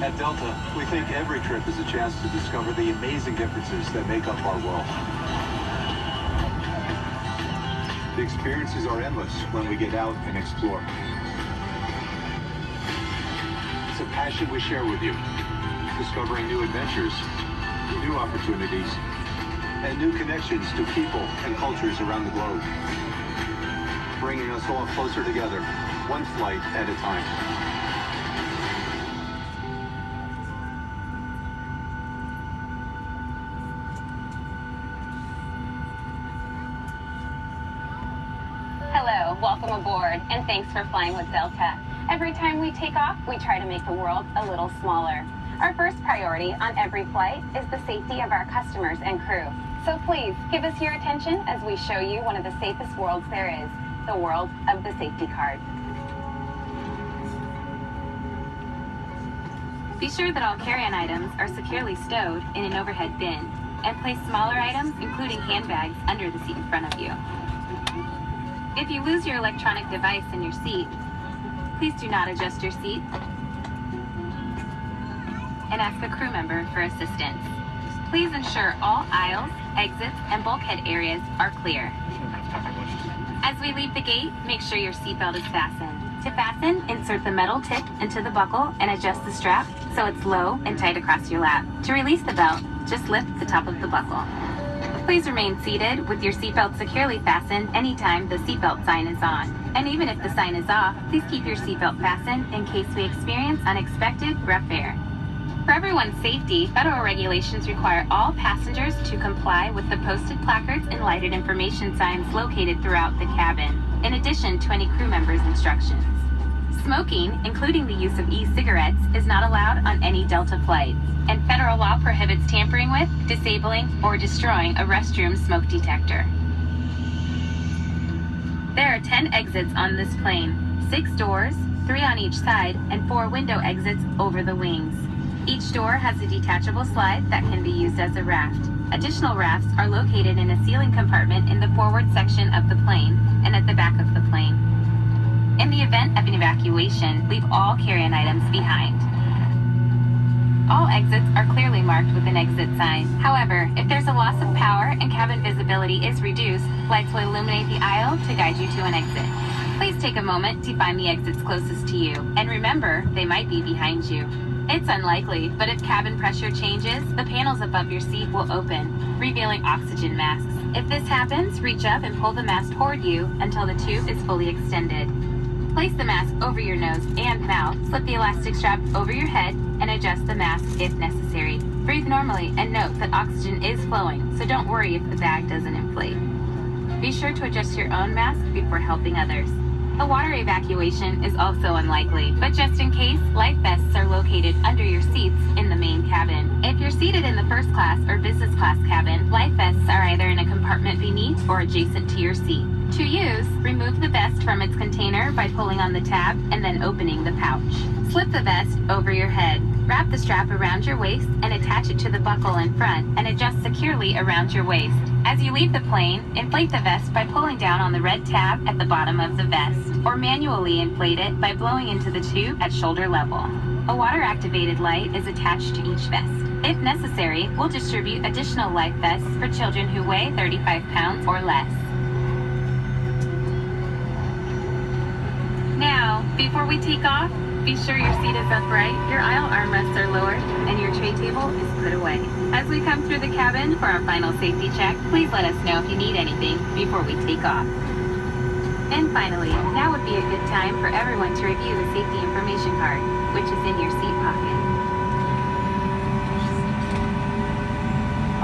At Delta, we think every trip is a chance to discover the amazing differences that make up our world. The experiences are endless when we get out and explore. It's a passion we share with you, discovering new adventures, new opportunities, and new connections to people and cultures around the globe, bringing us all closer together, one flight at a time. Hello, welcome aboard, and thanks for flying with Delta. Every time we take off, we try to make the world a little smaller. Our first priority on every flight is the safety of our customers and crew. So please, give us your attention as we show you one of the safest worlds there is, the world of the safety card. Be sure that all carry-on items are securely stowed in an overhead bin, and place smaller items, including handbags, under the seat in front of you. If you lose your electronic device in your seat, please do not adjust your seat and ask a crew member for assistance. Please ensure all aisles, exits, and bulkhead areas are clear. As we leave the gate, make sure your seatbelt is fastened. To fasten, insert the metal tip into the buckle and adjust the strap so it's low and tight across your lap. To release the belt, just lift the top of the buckle. Please remain seated with your seatbelt securely fastened anytime the seatbelt sign is on. And even if the sign is off, please keep your seatbelt fastened in case we experience unexpected rough air. For everyone's safety, federal regulations require all passengers to comply with the posted placards and lighted information signs located throughout the cabin, in addition to any crew members' instructions. Smoking, including the use of e-cigarettes, is not allowed on any Delta flight, and federal law prohibits tampering with, disabling, or destroying a restroom smoke detector. There are 10 exits on this plane, 6 doors, 3 on each side, and 4 window exits over the wings. Each door has a detachable slide that can be used as a raft. Additional rafts are located in a ceiling compartment in the forward section of the plane and at the back of the plane. In the event of an evacuation, leave all carry-on items behind. All exits are clearly marked with an exit sign. However, if there's a loss of power and cabin visibility is reduced, lights will illuminate the aisle to guide you to an exit. Please take a moment to find the exits closest to you, and remember, they might be behind you. It's unlikely, but if cabin pressure changes, the panels above your seat will open, revealing oxygen masks. If this happens, reach up and pull the mask toward you until the tube is fully extended. Place the mask over your nose and mouth, slip the elastic strap over your head, and adjust the mask if necessary. Breathe normally and note that oxygen is flowing, so don't worry if the bag doesn't inflate. Be sure to adjust your own mask before helping others. A water evacuation is also unlikely, but just in case, life vests are located under your seats in the main cabin. If you're seated in the first class or business class cabin, life vests are either in a compartment beneath or adjacent to your seat. To use, remove the vest from its container by pulling on the tab and then opening the pouch. Slip the vest over your head. Wrap the strap around your waist and attach it to the buckle in front and adjust securely around your waist. As you leave the plane, inflate the vest by pulling down on the red tab at the bottom of the vest, or manually inflate it by blowing into the tube at shoulder level. A water-activated light is attached to each vest. If necessary, we'll distribute additional life vests for children who weigh 35 pounds or less. Now, before we take off, be sure your seat is upright, your aisle armrests are lowered, and your tray table is put away. As we come through the cabin for our final safety check, please let us know if you need anything before we take off. And finally, now would be a good time for everyone to review the safety information card, which is in your seat pocket.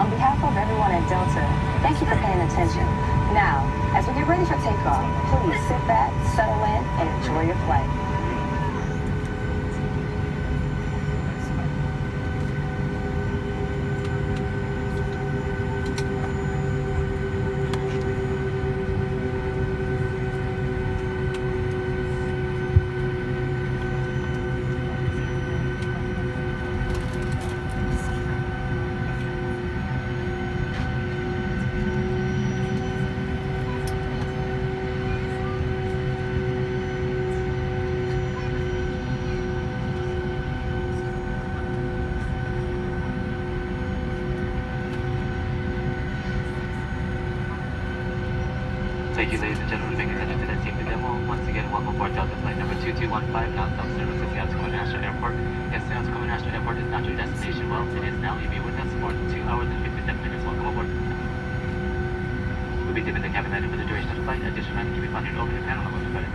On behalf of everyone at Delta, thank you for paying attention. Now, as we get ready for takeoff, please sit back, settle in, and enjoy your flight. Thank you, ladies and gentlemen, for paying attention to that safety demo. Once again, welcome aboard Delta flight number 2215, non-stop service to Seattle-Tacoma National Airport. Yes, Seattle-Tacoma National Airport is not your destination. Well, it is now. You'll be with us for 2 hours and 57 minutes. Welcome aboard. We'll be tipping the cabin item for the duration of the flight. Additional money can be funded over the panel of the flight.